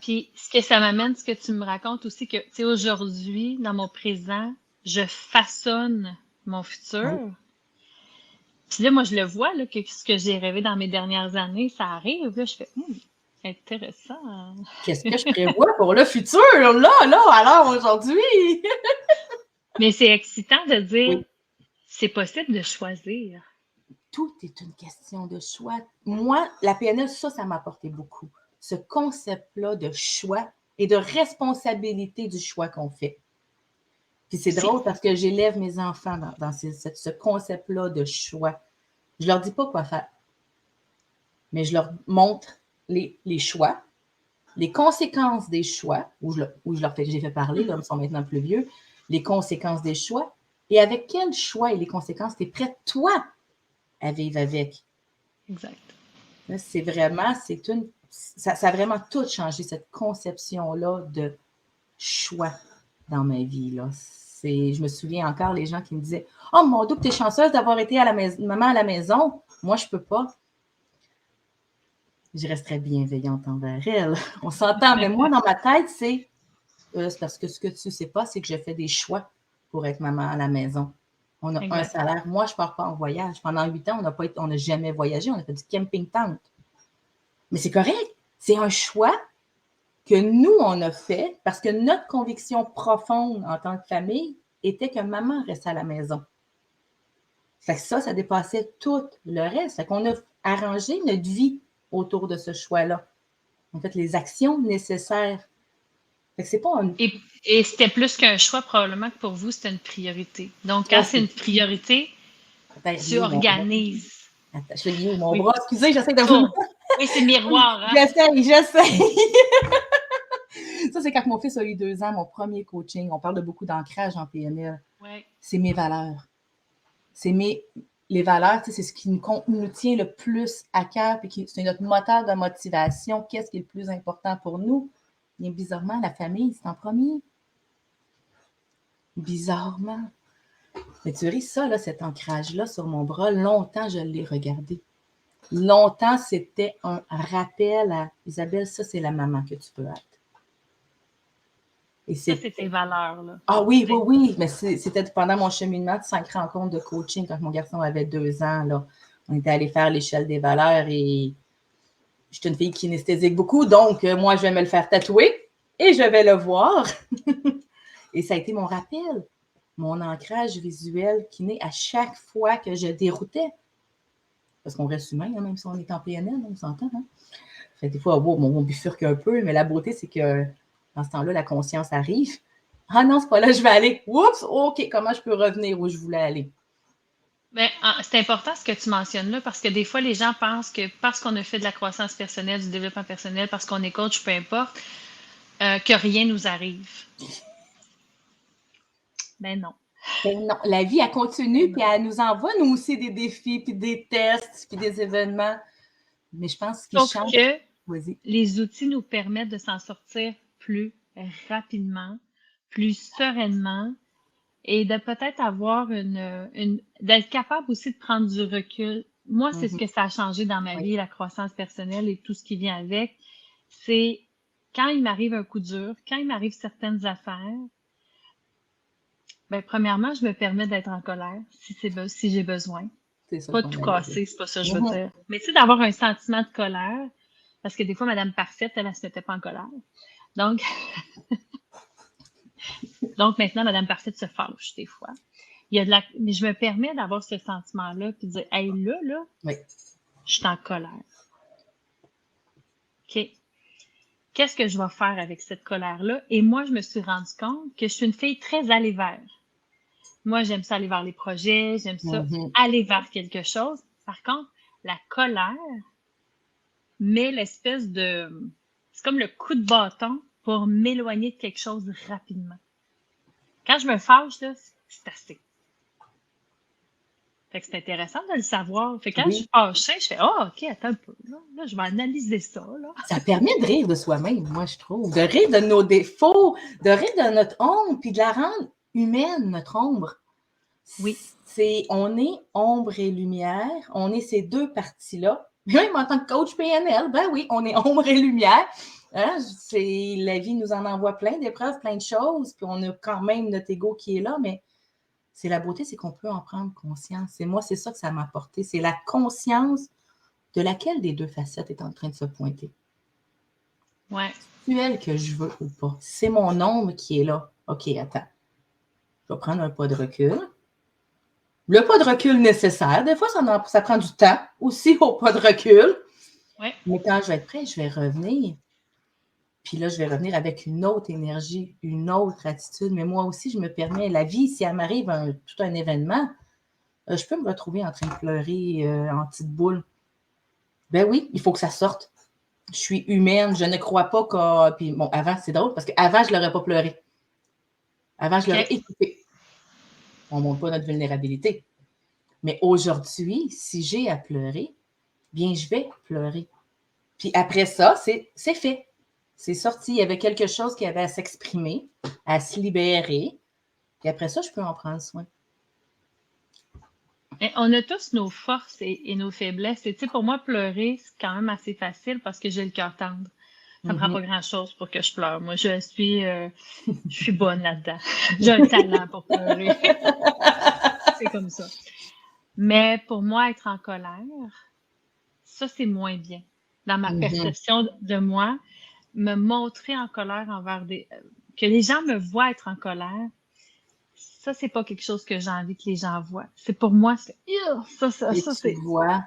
Puis, ce que ça m'amène, ce que tu me racontes aussi, que, tu sais, aujourd'hui, dans mon présent, je façonne mon futur. Oui. Puis là, moi, je le vois, là, que ce que j'ai rêvé dans mes dernières années, ça arrive. Là, je fais, intéressant. Qu'est-ce que je prévois pour le futur, là, alors aujourd'hui? Mais c'est excitant de dire, c'est possible de choisir. Tout est une question de choix. Moi, la PNL, ça m'a apporté beaucoup. Ce concept-là de choix et de responsabilité du choix qu'on fait. Puis c'est drôle parce que j'élève mes enfants dans ce concept-là de choix. Je leur dis pas quoi faire, mais je leur montre les choix, les conséquences des choix, j'ai fait parler, là, ils sont maintenant plus vieux, les conséquences des choix, et avec quel choix et les conséquences tu es prêt, toi, à vivre avec. Exact. Là, ça a vraiment tout changé, cette conception-là de choix dans ma vie, là. Je me souviens encore les gens qui me disaient « Oh mon Dieu, tu es chanceuse d'avoir été maman à la maison. Moi, je peux pas. » Je resterais bienveillante envers elle. On s'entend, mais moi, dans ma tête, c'est parce que ce que tu ne sais pas, c'est que je fais des choix pour être maman à la maison. On a un salaire. Moi, je ne pars pas en voyage. Pendant 8 ans, on n'a jamais voyagé. On a fait du camping tent. Mais c'est correct. C'est un choix que nous, on a fait parce que notre conviction profonde en tant que famille était que maman reste à la maison. Fait que ça dépassait tout le reste. Fait qu'on a arrangé notre vie autour de ce choix-là. En fait, les actions nécessaires. Fait que c'est pas un... Et c'était plus qu'un choix, probablement que pour vous, c'était une priorité. Donc, quand c'est une priorité, tu organises. Attends, je fais lier mon bras. Excusez, j'essaie de vous... Oui, c'est miroir. Hein? J'essaie. Ça, c'est quand mon fils a eu 2 ans, mon premier coaching. On parle de beaucoup d'ancrage en PNL. Ouais. C'est mes valeurs. Les valeurs, c'est ce qui nous tient le plus à cœur, puis c'est notre moteur de motivation. Qu'est-ce qui est le plus important pour nous? Bien, bizarrement, la famille, c'est en premier. Bizarrement. Mais tu ris, ça, là, cet ancrage-là sur mon bras, longtemps, je l'ai regardé. Longtemps, c'était un rappel à Isabelle, ça, c'est la maman que tu peux être. Et ça, c'est tes valeurs, là. Ah oui, mais c'était pendant mon cheminement de 5 rencontres de coaching quand mon garçon avait 2 ans, là. On était allé faire l'échelle des valeurs et je suis une fille kinesthésique beaucoup, donc moi, je vais me le faire tatouer et je vais le voir. Et ça a été mon rappel, mon ancrage visuel qui naît à chaque fois que je déroutais. Parce qu'on reste humain, hein, même si on est en PNL, on s'entend. Hein? Fait des fois, on bifurque un peu, mais la beauté, c'est que dans ce temps-là, la conscience arrive. Ah non, c'est pas là que je vais aller. Oups, OK, comment je peux revenir où je voulais aller? Ben, c'est important ce que tu mentionnes là, parce que des fois, les gens pensent que parce qu'on a fait de la croissance personnelle, du développement personnel, parce qu'on est coach, peu importe, que rien nous arrive. Ben non. Ben non, la vie, elle Ben continue, puis non. elle nous envoie, nous aussi, des défis, puis des tests, puis des événements. Mais je pense qu'il Sauf change. que Vas-y. les outils nous permettent de s'en sortir plus rapidement, plus sereinement et de peut-être avoir d'être capable aussi de prendre du recul. Moi, c'est ce Mhm. que ça a changé dans ma Oui, vie, la croissance personnelle et tout ce qui vient avec. C'est quand il m'arrive un coup dur, quand il m'arrive certaines affaires, ben, premièrement, je me permets d'être en colère si j'ai besoin. c'est ça que Pas je tout m'en allais dire. casser, c'est pas ça que je veux Mhm. dire. Mais tu sais, d'avoir un sentiment de colère, parce que des fois, Madame Parfaite, elle se mettait pas en colère. Donc, donc maintenant, Madame Parfaite se fâche des fois. Mais je me permets d'avoir ce sentiment-là, puis de dire, hey, là, Oui. je suis en colère. OK. Qu'est-ce que je vais faire avec cette colère-là? Et moi, je me suis rendu compte que je suis une fille très aller vers. Moi, j'aime ça aller vers les projets, j'aime ça Mhm. aller vers quelque chose. Par contre, la colère met l'espèce de... C'est comme le coup de bâton pour m'éloigner de quelque chose rapidement. Quand je me fâche, là, c'est assez. Fait que c'est intéressant de le savoir. Fait que quand je Oui. suis fâchée, je fais « OK, attends un peu. Là, je vais analyser ça. » là. Ça permet de rire de soi-même, moi, je trouve. De rire de nos défauts, de rire de notre ombre, puis de la rendre humaine, notre ombre. Oui, On est ombre et lumière, on est ces deux parties-là. Même en tant que coach PNL, ben oui, on est ombre et lumière. Hein? La vie nous en envoie plein d'épreuves, plein de choses, puis on a quand même notre ego qui est là, mais c'est la beauté, c'est qu'on peut en prendre conscience. Et moi, c'est ça que ça m'a apporté, c'est la conscience de laquelle des deux facettes est en train de se pointer. ouais. C'est elle que je veux ou pas. C'est mon ombre qui est là. OK, attends. Je vais prendre un pas de recul. Le pas de recul nécessaire. Des fois, ça prend du temps aussi au pas de recul. Ouais. Mais quand je vais être prêt, je vais revenir. Puis là, je vais revenir avec une autre énergie, une autre attitude. Mais moi aussi, je me permets, la vie, si elle m'arrive tout un événement, je peux me retrouver en train de pleurer en petite boule. Ben oui, il faut que ça sorte. Je suis humaine, je ne crois pas que. Puis bon, avant, c'est drôle parce qu'avant, je ne l'aurais pas pleuré. Avant, je l'aurais OK. écouté. On ne montre pas notre vulnérabilité. Mais aujourd'hui, si j'ai à pleurer, bien, je vais pleurer. Puis après ça, c'est fait. C'est sorti. Il y avait quelque chose qui avait à s'exprimer, à se libérer. Et après ça, je peux en prendre soin. Mais on a tous nos forces et nos faiblesses. Et tu sais, pour moi, pleurer, c'est quand même assez facile parce que j'ai le cœur tendre. Ça me prend Mhm. pas grand-chose pour que je pleure. Moi, je suis bonne là-dedans. J'ai un talent pour pleurer. C'est comme ça. Mais pour moi, être en colère, ça, c'est moins bien. Dans ma Mhm. perception de moi, me montrer en colère envers que les gens me voient être en colère, ça, c'est pas quelque chose que j'ai envie que les gens voient. C'est pour moi, Et ça, tu c'est. vois,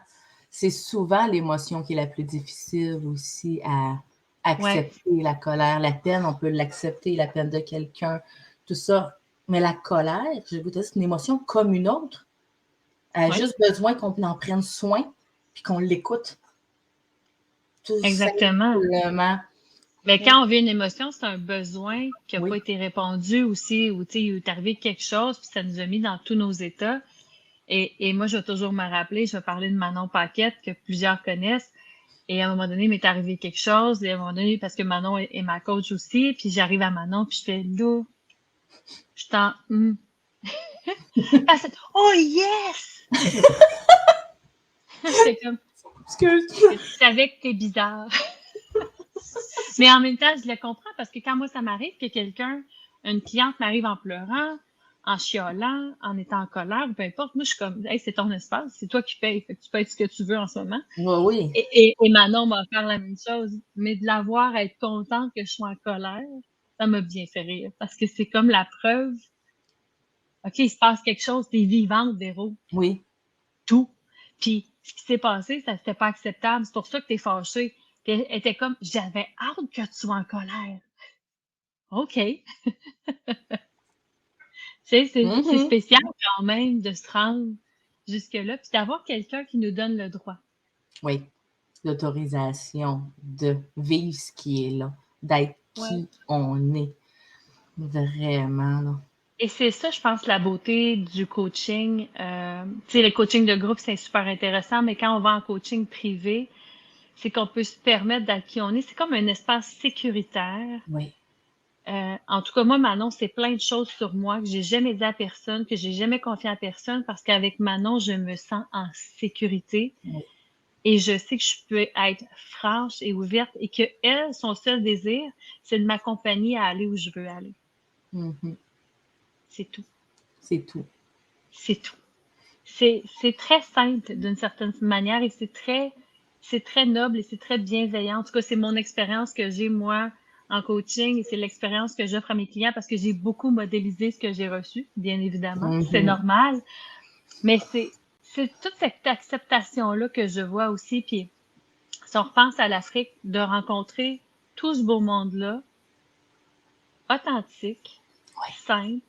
c'est souvent l'émotion qui est la plus difficile aussi à Ouais, accepter, la colère, la peine, on peut l'accepter, la peine de quelqu'un, tout ça. Mais la colère, je vous dire, c'est une émotion comme une autre. Elle a ouais, juste besoin qu'on en prenne soin puis qu'on l'écoute. Tout exactement. simplement. Mais quand on vit une émotion, c'est un besoin qui n'a pas Oui. été répondu aussi, ou tu sais, il est arrivé quelque chose, puis ça nous a mis dans tous nos états. Et moi, je vais toujours me rappeler, je vais parler de Manon Paquette, que plusieurs connaissent. Et à un moment donné, il m'est arrivé quelque chose. Et à un moment donné, parce que Manon est ma coach aussi, puis j'arrive à Manon, puis je fais là, je t'en. Elle fait, oh yes! J'étais comme, Excuse. je savais que t'es bizarre. Mais en même temps, je le comprends parce que quand moi, ça m'arrive que une cliente m'arrive en pleurant, en chialant, en étant en colère, ou peu importe, moi, je suis comme, hey, c'est ton espace, c'est toi qui payes, fait que tu payes ce que tu veux en ce moment. Oui, oui. Et Manon m'a fait la même chose. Mais de la voir être contente que je sois en colère, ça m'a bien fait rire. Parce que c'est comme la preuve, OK, il se passe quelque chose, t'es vivante, Véro, Oui. tout. Puis, ce qui s'est passé, ça c'était pas acceptable. C'est pour ça que t'es fâchée. Puis elle était comme, j'avais hâte que tu sois en colère. OK. Tu sais, c'est Mhm. spécial quand même de se rendre. jusque-là, puis d'avoir quelqu'un qui nous donne le droit. Oui, l'autorisation de vivre ce qui est là, d'être Ouais. qui on est. Vraiment, là. Et c'est ça, je pense, la beauté du coaching. Tu sais, le coaching de groupe, c'est super intéressant, mais quand on va en coaching privé, c'est qu'on peut se permettre d'être qui on est. C'est comme un espace sécuritaire. Oui. En tout cas, moi, Manon, c'est plein de choses sur moi que j'ai jamais dit à personne, que j'ai jamais confié à personne, parce qu'avec Manon, je me sens en sécurité. Oui. Et je sais que je peux être franche et ouverte et que elle, son seul désir, c'est de m'accompagner à aller où je veux aller. Mhm. C'est tout. C'est tout. C'est tout. C'est très simple d'une certaine manière et c'est très noble et c'est très bienveillant. En tout cas, c'est mon expérience que j'ai, moi, en coaching et c'est l'expérience que j'offre à mes clients parce que j'ai beaucoup modélisé ce que j'ai reçu, bien évidemment. C'est Mhm. normal. Mais c'est toute cette acceptation-là que je vois aussi. Puis, si on repense à l'Afrique, de rencontrer tout ce beau monde-là, authentique, Ouais. simple,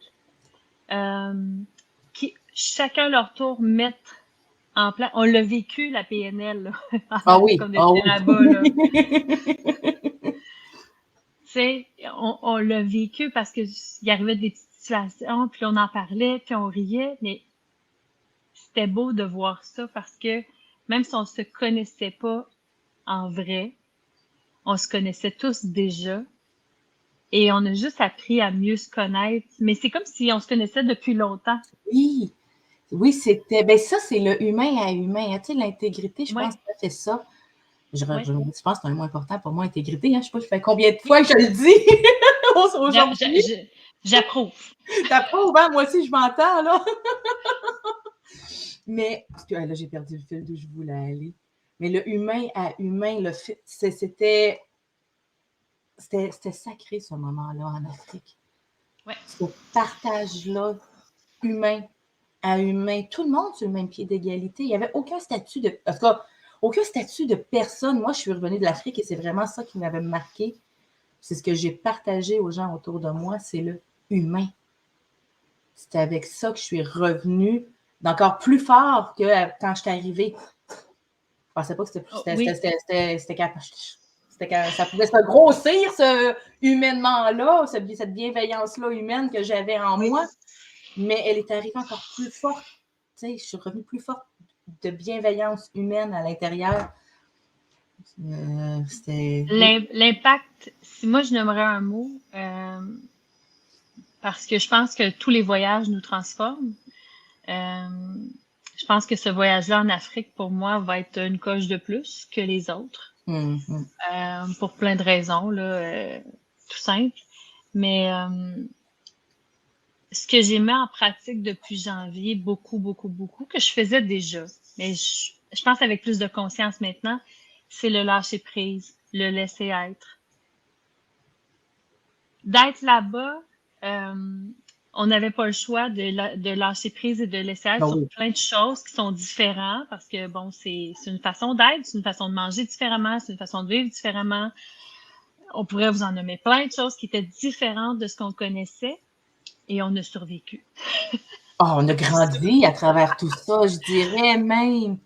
qui, chacun leur tour, mettent en place. On l'a vécu, la PNL, là, en Ah Afrique, oui, on ah était oui. là-bas, là. Tu sais, on l'a vécu parce que il arrivait des petites situations, puis on en parlait, puis on riait, mais c'était beau de voir ça parce que même si on se connaissait pas en vrai, on se connaissait tous déjà et on a juste appris à mieux se connaître. Mais c'est comme si on se connaissait depuis longtemps. Oui, oui, c'était. Ben ça, c'est le humain à humain. Hein. Tu sais, l'intégrité, je pense Ouais, que ça fait ça. Je ouais. pense que c'est un mot important pour moi, intégrité. Hein. Je sais pas, je fais combien de Oui, fois que je le dis j'a- aujourd'hui. j'a- j'a- j'approuve. T'approuves, hein? Moi aussi, je m'entends, là. Mais, là, j'ai perdu le fil d'où je voulais aller. Mais le humain à humain, c'était sacré, ce moment-là, en Afrique. Ouais. Ce partage-là, humain à humain, tout le monde sur le même pied d'égalité. Il n'y avait aucun statut de. En tout cas, aucun statut de personne. Moi, je suis revenue de l'Afrique et c'est vraiment ça qui m'avait marqué. C'est ce que j'ai partagé aux gens autour de moi, c'est le humain. C'est avec ça que je suis revenue d'encore plus fort que quand je suis arrivée. Je pensais pas que Oh, oui, ça pouvait se grossir, ce humainement-là, cette bienveillance-là humaine que j'avais en oui. moi, mais elle est arrivée encore plus forte. Tu sais, je suis revenue plus forte de bienveillance humaine à l'intérieur. C'était. L'impact, si moi je nommerais un mot, parce que je pense que tous les voyages nous transforment. Euh, je pense que ce voyage-là en Afrique, pour moi, va être une coche de plus que les autres, Mm-hmm. pour plein de raisons, là, tout simple. Mais ce que j'ai mis en pratique depuis janvier, beaucoup, beaucoup, beaucoup, que je faisais déjà, mais je pense avec plus de conscience maintenant, c'est le lâcher prise, le laisser être. D'être là-bas, on n'avait pas le choix de lâcher prise et de laisser être Ah sur oui. plein de choses qui sont différentes parce que, bon, c'est une façon d'être, c'est une façon de manger différemment, c'est une façon de vivre différemment. On pourrait vous en nommer plein de choses qui étaient différentes de ce qu'on connaissait et on a survécu. Oh, on a grandi à travers tout ça, je dirais même.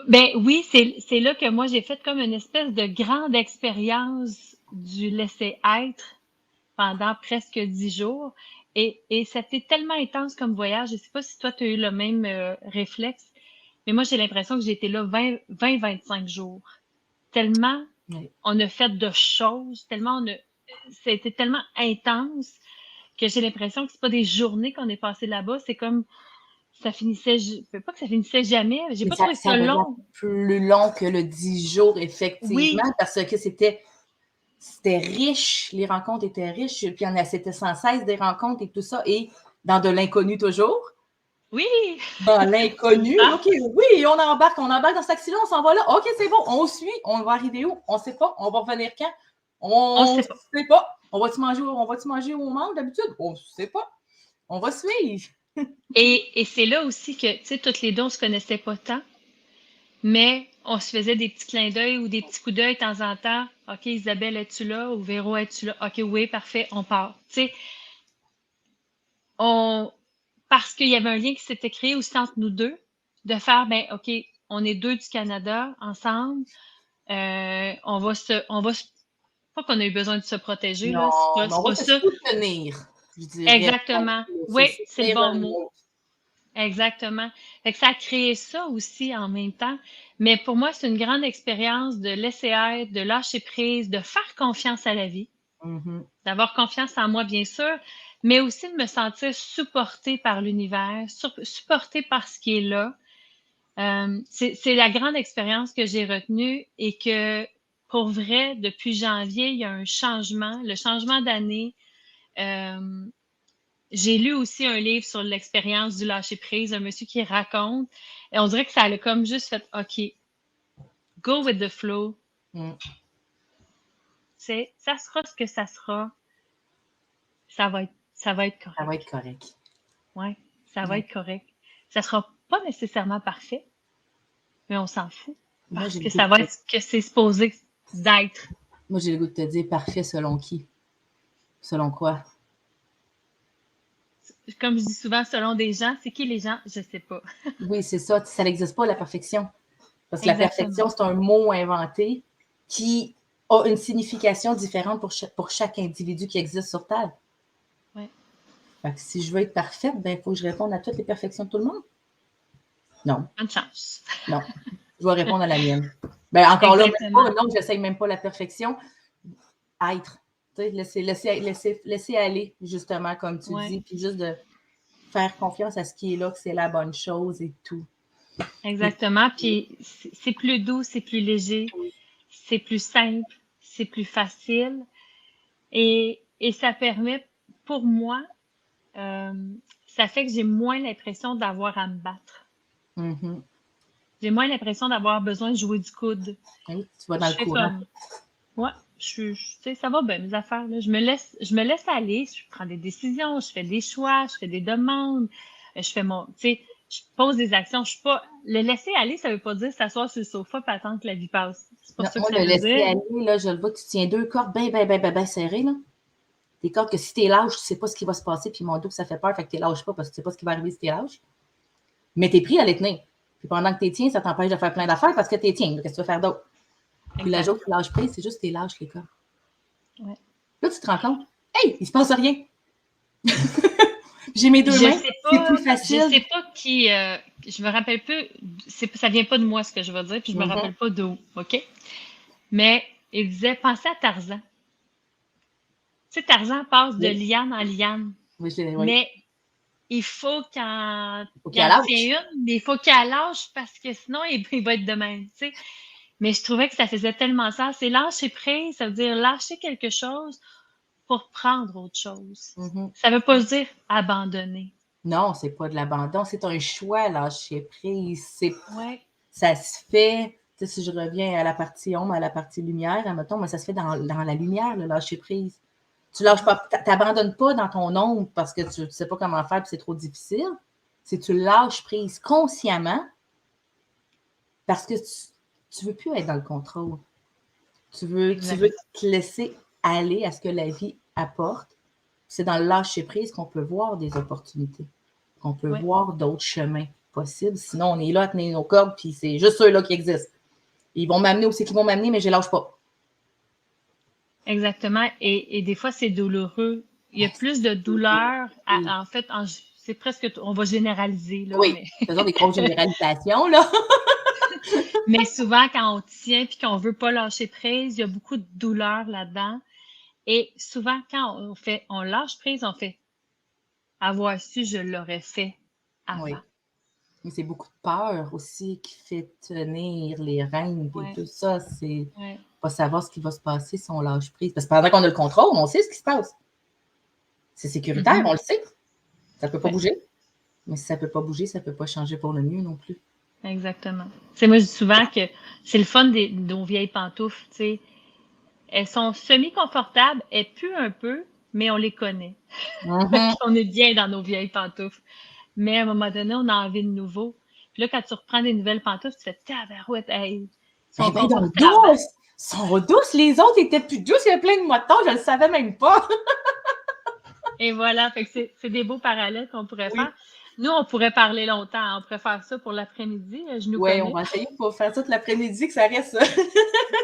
Ben oui, c'est là que moi j'ai fait comme une espèce de grande expérience du laisser être pendant presque 10 jours. Et c'était tellement intense comme voyage. Je sais pas si toi, tu as eu le même réflexe, mais moi, j'ai l'impression que j'ai été là 20-25 jours. Tellement Oui. on a fait de choses, tellement c'était tellement intense que j'ai l'impression que c'est pas des journées qu'on est passé là-bas, c'est comme ça finissait, pas que ça finissait jamais, j'ai Mais pas ça, trouvé ça ça avait l'air long. plus long que le 10 jours, effectivement, Oui, parce que c'était riche, les rencontres étaient riches, puis c'était sans cesse des rencontres et tout ça, et dans de l'inconnu toujours. oui, Dans tout le l'inconnu, temps. OK, oui, on embarque dans ce taxi-là, on s'en va là, OK, c'est bon, on suit, on va arriver où? On ne sait pas, on va revenir quand? On On sait ne pas. sait pas. On va-tu manger où on mange d'habitude? On ne sait pas. On va suivre. Et c'est là aussi que, tu sais, toutes les deux, on se connaissait pas tant. Mais on se faisait des petits clins d'œil ou des petits coups d'œil de temps en temps. OK, Isabelle, es-tu là? Ou Véro, es-tu là? OK, oui, parfait, on part. Tu sais, on, parce qu'il y avait un lien qui s'était créé aussi entre nous deux, de faire, ben OK, on est 2 du Canada ensemble, on va pas qu'on a eu besoin de se protéger, là, Non, mais on c'est va pas se ça. soutenir, je dirais. Exactement. Se Oui, c'est le soutenir bon l'un mot. l'autre. Exactement. Fait que ça a créé ça aussi en même temps. Mais pour moi, c'est une grande expérience de laisser être, de lâcher prise, de faire confiance à la vie, Mhm. d'avoir confiance en moi, bien sûr, mais aussi de me sentir supportée par l'univers, supportée par ce qui est là. C'est la grande expérience que j'ai retenue et que, pour vrai, depuis janvier, il y a un changement, le changement d'année. Euh, j'ai lu aussi un livre sur l'expérience du lâcher-prise, un monsieur qui raconte, et on dirait que ça a comme juste fait, OK, go with the flow. Mm. Ça sera ce que ça sera. Ça va être Ça va correct. être correct. Ouais, ça va Ouais. être correct. Ça sera pas nécessairement parfait, mais on s'en fout. Moi, Parce j'ai le que goût ça va de être ce que c'est supposé d'être. Moi, j'ai le goût de te dire parfait selon qui? Selon quoi? Comme je dis souvent, selon des gens, c'est qui les gens? Je sais pas. Oui, c'est ça. Ça n'existe pas, la perfection. Parce que la Exactement. perfection, c'est un mot inventé qui a une signification différente pour chaque individu qui existe sur Terre. Ouais. Fait que si je veux être parfaite, ben, il faut que je réponde à toutes les perfections de tout le monde. Non, Bonne chance. non. Je vais répondre à la mienne. Ben, encore là, même pas, Exactement. non, j'essaye même pas la perfection. Être. Laisser aller, justement, comme tu Ouais. dis, puis juste de faire confiance à ce qui est là, que c'est la bonne chose et tout. Exactement. Puis c'est plus doux, c'est plus léger, c'est plus simple, c'est plus facile. Et ça permet, pour moi, euh, ça fait que j'ai moins l'impression d'avoir à me battre. Mm-hmm. J'ai moins l'impression d'avoir besoin de jouer du coude. Oui, tu vas dans Je le fais courant. comme, ouais, tu sais, ça va bien, mes affaires, là. Je me laisse aller, je prends des décisions, je fais des choix, je fais des demandes, je fais tu sais, je pose des actions. Je suis pas, le laisser aller, ça veut pas dire s'asseoir sur le sofa et attendre que la vie passe. C'est pas Non, ça que moi, ça le veut laisser dire. aller, là, je le vois, tu tiens deux cordes bien serrées, là. Des cordes que si t'es lâche, tu sais pas ce qui va se passer, puis mon dos, ça fait peur, fait que t'es lâches pas parce que tu sais pas ce qui va arriver si t'es lâche. Mais t'es pris à les tenir. Puis pendant que t'es tiens, ça t'empêche de faire plein d'affaires parce que t'es tiens. Qu'est-ce que tu vas faire d'autre? Puis la jour Exact. que tu lâches prise, c'est juste que t'es lâche, les cordes. Ouais. Là, tu te rends compte, hey, il se passe rien. J'ai mes deux Je mains, sais c'est pas, plus je facile. sais pas qui, je me rappelle plus, ça vient pas de moi ce que je veux dire, puis je me Mm-hmm. rappelle pas d'où, OK? Mais il disait, pensez à Tarzan. Tu sais, Tarzan passe de Oui, liane en liane, oui, oui. mais il faut Faut qu'il qu'elle en lâche. tient une, mais il faut qu'elle lâche parce que sinon, il va être de même, tu sais. Mais je trouvais que ça faisait tellement ça. C'est lâcher prise, ça veut dire lâcher quelque chose pour prendre autre chose. Mm-hmm. Ça veut pas dire abandonner. Non, c'est pas de l'abandon, c'est un choix, lâcher prise. Ouais, Ça se fait, tu sais, si je reviens à la partie ombre, à la partie lumière, admettons, mais ça se fait dans la lumière, le lâcher prise. Tu lâches pas, t'abandonnes pas dans ton ombre parce que tu sais pas comment faire et c'est trop difficile. C'est tu lâches prise consciemment parce que tu veux plus être dans le contrôle. Tu veux exact. te laisser aller à ce que la vie apporte. C'est dans le lâcher prise qu'on peut voir des opportunités, qu'on peut Ouais. voir d'autres chemins possibles. Sinon, on est là à tenir nos cordes, puis c'est juste ceux-là qui existent. Ils vont m'amener où c'est qu'ils vont m'amener, mais je les lâche pas. Exactement. Et des fois, c'est douloureux. Il y a plus de douleur. En fait, c'est presque, on va généraliser, là, Oui, faisons des grosses généralisations, là. mais souvent, quand on tient puis qu'on veut pas lâcher prise, il y a beaucoup de douleur là-dedans. Et souvent, quand on lâche prise, on fait avoir su, je l'aurais fait avant. Oui. Mais c'est beaucoup de peur aussi qui fait tenir les rênes et Ouais, tout ça. C'est ouais. pas savoir ce qui va se passer si on lâche prise. Parce que pendant qu'on a le contrôle, on sait ce qui se passe. C'est sécuritaire, Mhm. on le sait. Ça peut pas Ouais, bouger. Mais si ça peut pas bouger, ça peut pas changer pour le mieux non plus. exactement. Tu sais, moi, je dis souvent que c'est le fun de nos vieilles pantoufles, tu sais. Elles sont semi-confortables, elles puent un peu, mais on les connaît. Fait Mm-hmm. qu'on est bien dans nos vieilles pantoufles. Mais à un moment donné, on a envie de nouveau. Puis là, quand tu reprends des nouvelles pantoufles, tu fais tabarouette, hey, ils sont Ben, ben, donc confortables, hein? douces! Ils sont douces. Les autres étaient plus douces. Il y avait plein de motons. Je le savais même pas. Et voilà, fait que c'est des beaux parallèles qu'on pourrait Oui. faire. Nous, on pourrait parler longtemps. On pourrait faire ça pour l'après-midi. Je nous Oui, on connais. va essayer pour faire ça l'après-midi, que ça reste ça.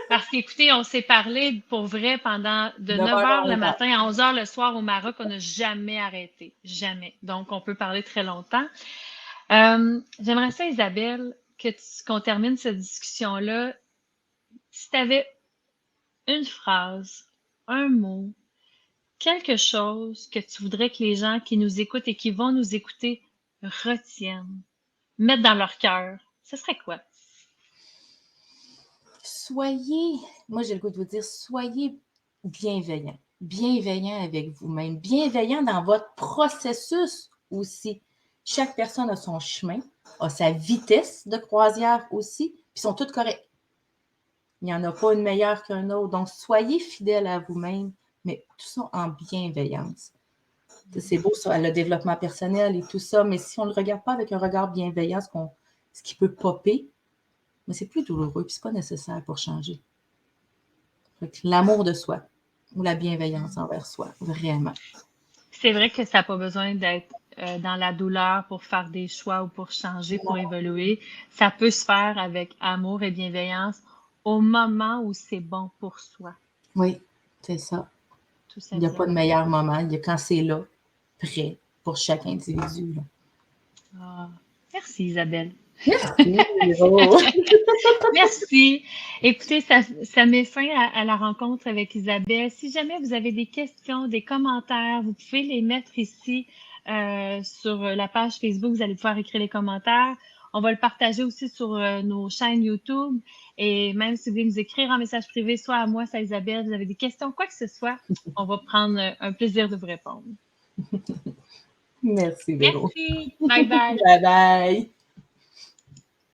Parce qu'écoutez, on s'est parlé pour vrai pendant de 9 9 heures à heures le 11 heures. matin à 11 heures le soir au Maroc. On n'a jamais arrêté. Jamais. Donc, on peut parler très longtemps. J'aimerais ça, Isabelle, qu'on termine cette discussion-là. Si tu avais une phrase, un mot, quelque chose que tu voudrais que les gens qui nous écoutent et qui vont nous écouter retiennent, mettent dans leur cœur, ce serait quoi? Soyez, moi j'ai le goût de vous dire, soyez bienveillant. Bienveillant avec vous-même. Bienveillant dans votre processus aussi. Chaque personne a son chemin, a sa vitesse de croisière aussi, puis ils sont toutes corrects. Il n'y en a pas une meilleure qu'un autre. Donc, soyez fidèle à vous-même, mais tout ça en bienveillance. C'est beau ça, le développement personnel et tout ça, mais si on ne le regarde pas avec un regard bienveillant, ce qui peut popper, mais c'est plus douloureux, puis c'est pas nécessaire pour changer. L'amour de soi ou la bienveillance envers soi, vraiment. C'est vrai que ça n'a pas besoin d'être dans la douleur pour faire des choix ou pour changer, pour évoluer. Ça peut se faire avec amour et bienveillance au moment où c'est bon pour soi, Oui, c'est ça. tout Il n'y a pas de simplement. meilleur moment. Il y a quand c'est là, prêt pour chaque individu. Là. Ah, merci Isabelle. Merci, Véro. Merci. Écoutez, ça met fin à la rencontre avec Isabelle. Si jamais vous avez des questions, des commentaires, vous pouvez les mettre ici sur la page Facebook. Vous allez pouvoir écrire les commentaires. On va le partager aussi sur nos chaînes YouTube. Et même si vous voulez nous écrire en message privé, soit à moi, soit à Isabelle, vous avez des questions, quoi que ce soit, on va prendre un plaisir de vous répondre. Merci, Véro. Merci. Bye bye. Bye bye.